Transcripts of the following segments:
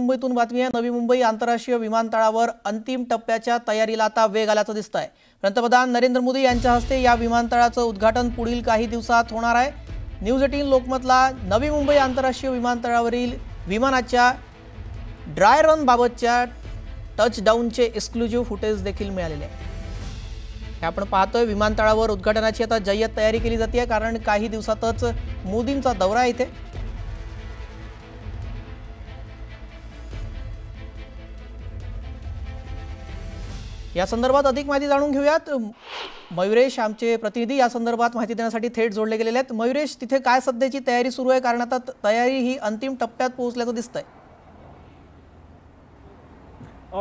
मुंबईतून बातमी आहे। नवी मुंबई आंतरराष्ट्रीय विमानतळावर अंतिम टप्प्याच्या तयारीला आता वेग आल्याचं दिसतंय। पंतप्रधान नरेंद्र मोदी यांच्या हस्ते या विमानतळाचं उद्घाटन पुढील काही दिवसात होणार आहे। न्यूज 18 लोकमतला नवी मुंबई आंतरराष्ट्रीय विमानतळावरील विमानाच्या ड्राय रन बाबतच्या टचडाऊनचे एक्सक्लुझिव्ह फुटेज देखील मिळालेले आहे। आपण पाहतोय विमानतळावर उद्घाटनाची आता जय्यत तयारी केली जाते, कारण काही दिवसातच मोदींचा दौरा आहे इथे। या संदर्भात अधिक माहिती जाणून घेऊयात। मयुरेश आमचे प्रतिनिधी या संदर्भात माहिती देण्यासाठी थेट जोडले गेलेले आहेत। मयुरेश, तिथे काय सध्याची तयारी सुरू आहे, कारण आता तयारी ही अंतिम टप्प्यात पोहोचल्याचं दिसतंय।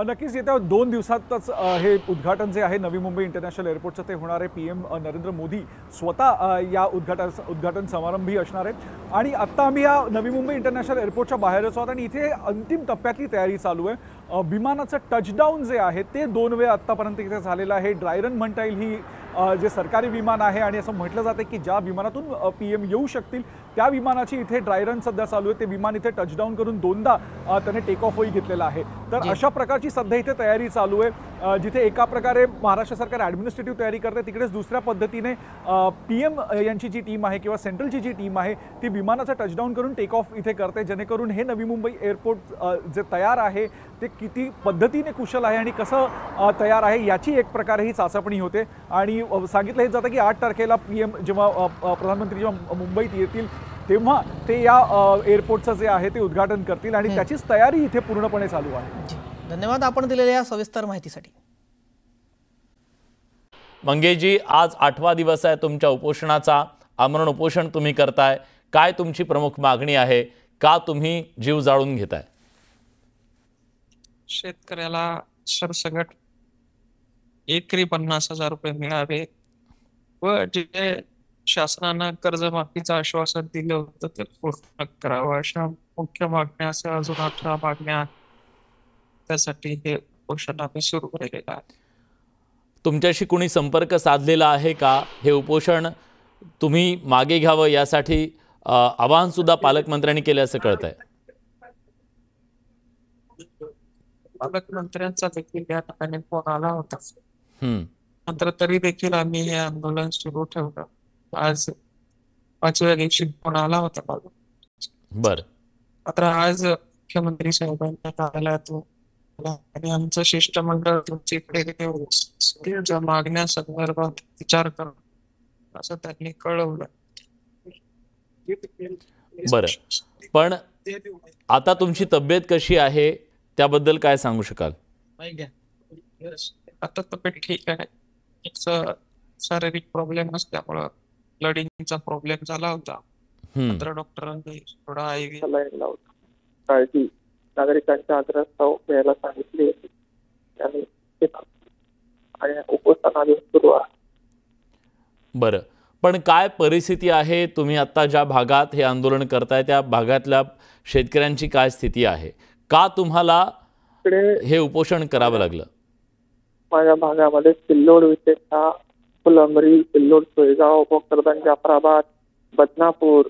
नक्कीच येत्या 2 दिवसातच हे उद्घाटन जे आहे नवी मुंबई इंटरनॅशनल एअरपोर्टचं ते होणार आहे। पीएम नरेंद्र मोदी स्वतः या उद्घाटन समारंभी असणार आहे। आणि आत्ता आम्ही या नवी मुंबई इंटरनॅशनल एअरपोर्टच्या बाहेरच आहोत आणि इथे अंतिम टप्प्यातली तयारी चालू आहे। विमानाचं टचडाऊन जे आहे ते 2 वेळा आत्तापर्यंत इथे झालेलं आहे। ड्रायरन म्हणता येईल ही जे सरकारी विमान आहे आणि असं म्हटलं जाते की ज्या विमानातून पीएम येऊ शकतील त्या विमानाची इथे ड्रायरन सध्या चालू आहे। ते विमान इथे टचडाऊन करून 2दा त्याने टेक ऑफ होई घेतलेला आहे। तर अशा प्रकारची सध्या इथे तयारी चालू आहे। जिथे एका प्रकारे महाराष्ट्र सरकार ॲडमिनिस्ट्रेटिव्ह तयारी करते, तिकडेच दुसऱ्या पद्धतीने पीएम यांची जी टीम आहे किंवा सेंट्रलची जी टीम आहे ती विमानाचं टचडाऊन करून टेक ऑफ इथे करते, जेणेकरून हे नवी मुंबई एअरपोर्ट जे तयार आहे ते किती पद्धतीने कुशल आहे आणि कसं तयार आहे याची एक प्रकारे ही चाचपणी होते। आणि सांगितलं जातं की 8 तारखेला पीएम जेव्हा प्रधानमंत्री जेव्हा मुंबईत येतील तेव्हा ते या एअरपोर्टचं जे आहे ते उद्घाटन करतील आणि त्याचीच तयारी इथे पूर्णपणे चालू आहे। धन्यवाद आपण दिलेल्या सविस्तर माहितीसाठी। मंगेशजी, आज 8वा दिवस आहे तुमच्या उपोषणाचा। आमरण उपोषण तुम्ही करताय, काय तुमची प्रमुख मागणी आहे, का तुम्ही जीव जाळून घेताय? शेतकऱ्याला सरसकट एकरी 50,000 रुपये मिळावे व जे शासनानं कर्जमाफीचं आश्वासन दिलं होतं ते पूर्ण करावं, अशा मुख्य मागण्या अशा अजून 18 मागण्या, त्यासाठी हे उपोषण आम्ही सुरू केलेलं आहे। तुमच्याशी कोणी संपर्क साधलेला आहे का? हे उपोषण तुम्ही मागे घ्यावं यासाठी आवाहन सुद्धा पालकमंत्र्यांनी केले असं कळत आहे। पालकमंत्र्यांचा देखील या ठिकाणी फोन आला होता, मात्र तरी देखील आम्ही हे आंदोलन सुरू ठेवलं। आज 5व्या दिवशी फोन आला होता मला। बरं, मात्र आज मुख्यमंत्री साहेबांच्या कार्यालयातून आणि आमचं शिष्टमंडळ तुमच्याकडे तुमच्या मागण्या संदर्भात विचार करा असं त्यांनी कळवलं। बरं, पण आता तुमची तब्येत कशी आहे त्याबद्दल काय सांगू शकाल? आता तब्येत ठीक आहे। एक शारीरिक प्रॉब्लेम असल्यामुळं ब्लडिंगचा प्रॉब्लेम झाला होता, मात्र डॉक्टरांनी थोडा IV लावला होता। काळजी नागरिकांच्या आग्रहास्तव घ्यायला सांगितली होती आणि उपोषणाला सुरू आहे। बरं, पण काय परिस्थिती आहे? तुम्ही आता ज्या भागात हे आंदोलन करताय त्या भागातल्या शेतकऱ्यांची काय स्थिती आहे? का तुम्हाला हे उपोषण करावं लागलं? माझ्या भागामध्ये सिल्लोड, विशेषतः फुलंब्री, सिल्लोड, सोयगाव, भोकरदन, जाफराबाद, बदनापूर,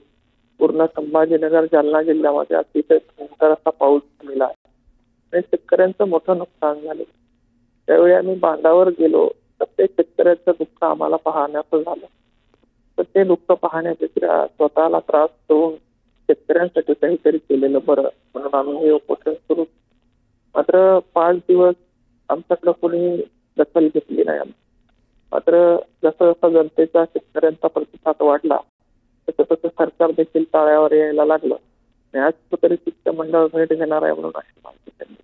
पूर्ण संभाजीनगर, जालना जिल्ह्यामध्ये अतिशय भयंकर असा पाऊस झालेला आहे आणि शेतकऱ्यांचं मोठं नुकसान झाले। त्यावेळी आम्ही बांधावर गेलो तर ते शेतकऱ्यांचं दुःख आम्हाला पाहण्याचं झालं। तर ते दुःख पाहण्यापेक्षा स्वतःला त्रास देऊन शेतकऱ्यांसाठी काहीतरी केलेलं बरं म्हणून आम्ही हे उपोषण सुरू। मात्र 5 दिवस आमच्याकडे कोणी दखल घेतली नाही। मात्र जसं जसं जनतेचा शेतकऱ्यांचा प्रतिसाद वाढला तसं तसं सरकार देखील टाळ्यावर यायला लागलं आणि आज कुठेतरी शिष्टमंडळ भेट घेणार आहे म्हणून अशी माहिती त्यांनी।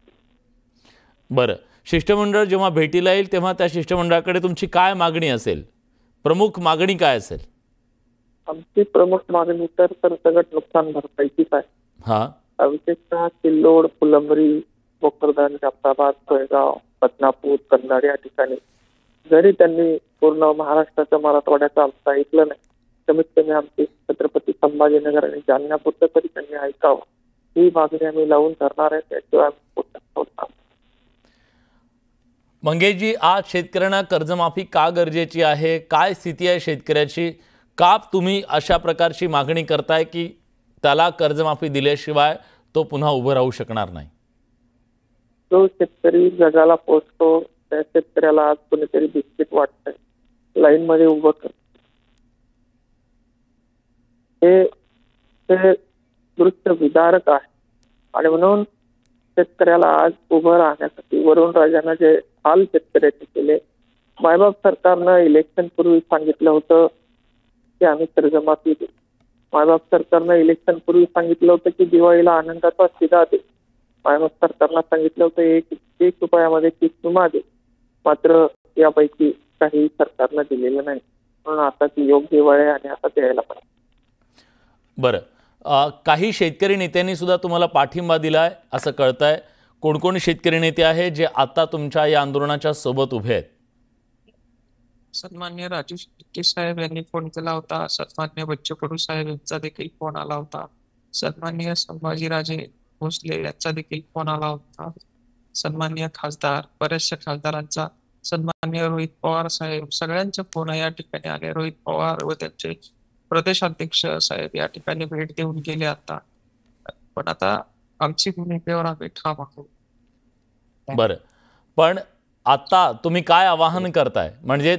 बरं, शिष्टमंडळ जेव्हा भेटीला येईल तेव्हा त्या शिष्टमंडळाकडे तुमची काय मागणी असेल? प्रमुख मागणी काय असेल? आमची प्रमुख मागणी तर सरसकट नुकसान भरपाईचीच आहे। विशेषतः सिल्लोड, फुलंब्री, भोकरदन, जाफराबाद, सोयगाव, बदनापूर, कन्नड या ठिकाणी जरी त्यांनी पूर्ण महाराष्ट्राच्या मराठवाड्याचं आमचं ऐकलं नाही, कमीत कमी आमची छत्रपती संभाजीनगर आणि जालन्यापुरतं तरी त्यांनी ऐकावं, ही मागणी आम्ही लावून धरणार आहे। त्याशिवाय मंगेशजी, आज शेतकऱ्यांना कर्जमाफी का गरजेची आहे? काय स्थिती आहे शेतकऱ्याची? का तुम्ही अशा प्रकारची मागणी करताय की त्याला कर्जमाफी दिल्याशिवाय तो पुन्हा उभं राहू शकणार नाही? जो शेतकरी जगाला पोचतो त्या शेतकऱ्याला आज कोणीतरी बिस्किट वाटतंय, लाईन मध्ये उभं करत. हे दृश्य विदारक आहे आणि म्हणून शेतकऱ्याला आज उभं राहण्यासाठी वरुणराजांना जे हाल शेतकऱ्याचे केले. मायबाप सरकारनं इलेक्शन पूर्वी सांगितलं होतं की आम्ही कर्जमाफी देऊ. मायबाप सरकारनं इलेक्शन पूर्वी सांगितलं होतं की दिवाळीला आनंदाचा शिदा दे. मायबाप सरकारनं सांगितलं होतं एक रुपयामध्ये किस्मा दे. मात्र यापैकी काही सरकारनं दिलेलं नाही. म्हणून आता ती योग्य वेळ आहे आणि आता द्यायला पाहिजे. बरं, काही शेतकरी नेत्यांनी सुद्धा तुम्हाला पाठिंबा दिलाय असं कळतंय. कोणकोण शेतकरी नेते आहेत जे आता तुमच्या या आंदोलनाच्या सोबत उभे आहेत? सन्मान्य राजू शेट्टी साहेब यांनी फोन केला होता. सन्मान्य बच्चू कडू साहेब यांचा देखील फोन आला होता. सन्मान्य संभाजीराजे भोसले यांचा देखील फोन आला होता. सन्मान्य खासदार, बऱ्याचशा खासदारांचा, सन्मान्य रोहित पवार साहेब, सगळ्यांचे फोन या ठिकाणी आले. रोहित पवार व त्यांचे प्रदेशाध्यक्ष साहेब या ठिकाणी भेट देऊन गेले आता. पण आता आमची भूमिकेवर आम्ही ठाम आहोत. बरं, पण आता तुम्ही काय आवाहन करताय? म्हणजे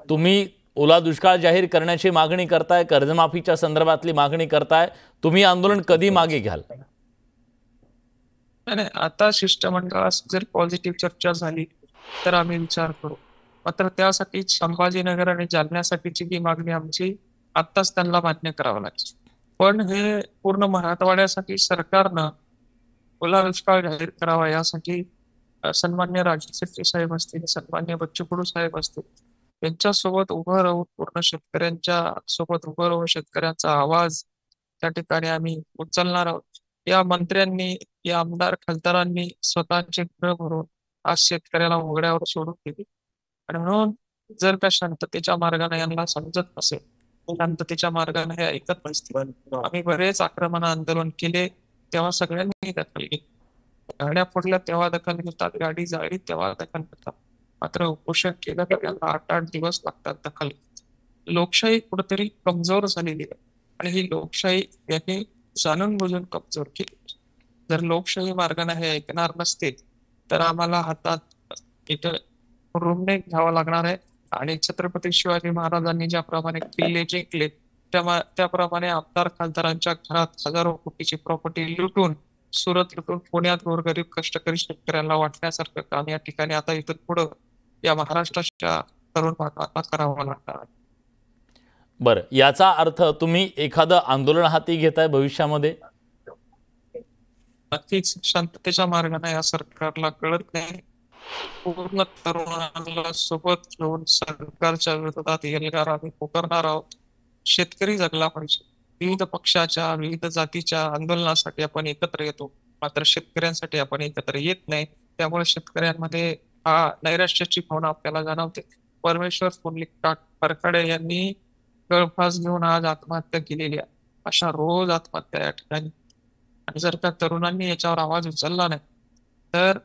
तुम्ही ओला दुष्काळ जाहीर करण्याची मागणी करताय, कर्जमाफीच्या संदर्भातली मागणी करताय. तुम्ही आंदोलन कधी मागे घ्याल? नाही, आता शिष्टमंडळात जर पॉझिटिव्ह चर्चा झाली तर आम्ही विचार करू. मात्र त्यासाठी संभाजीनगर आणि जालन्यासाठीची ही मागणी आमची आत्ताच त्यांना मान्य करावं लागेल. पण हे पूर्ण मराठवाड्यासाठी सरकारनं ओला दुष्काळ जाहीर करावा यासाठी सन्मान्य राजू शेट्टी साहेब असतील, सन्मान्य बच्चू कडू साहेब असतील, यांच्यासोबत उभं राहून पूर्ण शेतकऱ्यांच्या सोबत उभं राहून शेतकऱ्यांचा आवाज त्या ठिकाणी आम्ही उचलणार आहोत. या मंत्र्यांनी, या आमदार खासदारांनी स्वतःचे घर भरून आज शेतकऱ्याला उघड्यावर सोडून दिली. आणि म्हणून जर का शांततेच्या मार्गाने यांना समजत नसेल, शांततेच्या मार्गाने हे ऐकत नसतील. आम्ही बरेच आक्रमण आंदोलन केले तेव्हा सगळ्यांनी दखल घेतली. गाड्या फोडल्या तेव्हा दखल घेतात, गाडी जाळली तेव्हा दखल घेतात. मात्र उपोषण केलं तर त्याला 8-8 दिवस लागतात दखल. लोकशाही कुठेतरी कमजोर झालेली आहे आणि ही लोकशाही यांनी जाणून बुजून कमजोर केली. जर लोकशाही मार्गाने हे ऐकणार नसतील तर आम्हाला हातात इथं रुमणे घ्यावं लागणार आहे. आणि छत्रपती शिवाजी महाराजांनी ज्याप्रमाणे किल्ले जिंकले त्याप्रमाणे आमदार खासदारांच्या घरात हजारो कोटीची प्रॉपर्टी लुटून, सुरत लुटून पुण्यात गोरगरीब कष्टकरी शेतकऱ्यांना वाटण्यासारखं काम या ठिकाणी आता इथून पुढं या महाराष्ट्राच्या तरुण भागाला करावं लागणार. बरं, याचा अर्थ तुम्ही एखादं आंदोलन हाती घेताय भविष्यामध्ये? नक्कीच शांततेच्या मार्गाने या सरकारला कळत नाही. पूर्ण तरुणांना सोबत घेऊन सरकारच्या विरोधात एल्गार आम्ही पुकारणार आहोत. शेतकरी जगला पाहिजे. विविध पक्षाच्या, विविध जातीच्या आंदोलनासाठी आपण एकत्र येतो, मात्र शेतकऱ्यांसाठी आपण एकत्र येत नाही. त्यामुळे शेतकऱ्यांमध्ये हा नैराश्याची भावना आपल्याला जाणवते. परमेश्वर पुंडलिक फरकाडे यांनी गळफास घेऊन आज आत्महत्या केलेली आहे. अशा रोज आत्महत्या या ठिकाणी. आणि जर त्या तरुणांनी याच्यावर आवाज उचलला नाही तर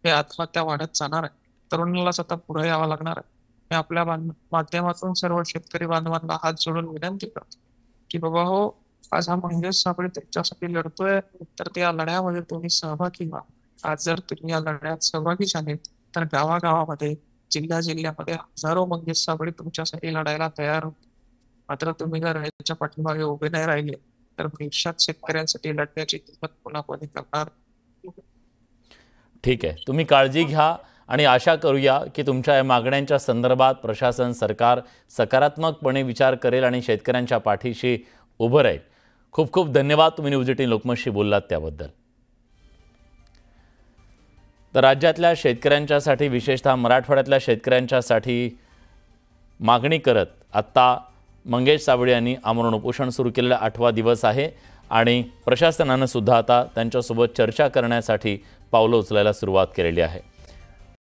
हे आत्महत्या वाढत जाणार आहे. तरुणालाच आता पुढे यावं लागणार आहे. मी आपल्या माध्यमातून सर्व शेतकरी बांधवांना हात जोडून विनंती करतो की बाबा हो, आज हा मंगेश साबळे त्याच्यासाठी लढतोय तर त्या लढ्यामध्ये तुम्ही सहभागी व्हा. आज जर तुम्ही या लढ्यात सहभागी झाले तर गावागावामध्ये, जिल्ह्यामध्ये हजारो मंगेश साबळे तुमच्यासाठी लढायला तयार होते. मात्र तुम्ही जर याच्या पाठीमागे उभे नाही राहिले तर भविष्यात शेतकऱ्यांसाठी लढण्याची किंमत पुन्हा कोणी करणार. ठीक आहे, तुम्ही काळजी घ्या आणि आशा करूया की तुमच्या या मागण्यांच्या संदर्भात प्रशासन, सरकार सकारात्मकपणे विचार करेल आणि शेतकऱ्यांच्या पाठीशी उभं राहील. खूप खूप धन्यवाद तुम्ही न्यूज 18 लोकमतशी बोललात त्याबद्दल. तर राज्यातल्या शेतकऱ्यांच्यासाठी, विशेषतः मराठवाड्यातल्या शेतकऱ्यांच्यासाठी मागणी करत आत्ता मंगेश साबळे यांनी आमरण उपोषण सुरू केलेला 8वा दिवस आहे आणि प्रशासनानं सुद्धा आता त्यांच्यासोबत चर्चा करण्यासाठी पावलं उचलायला सुरुवात केलेली आहे.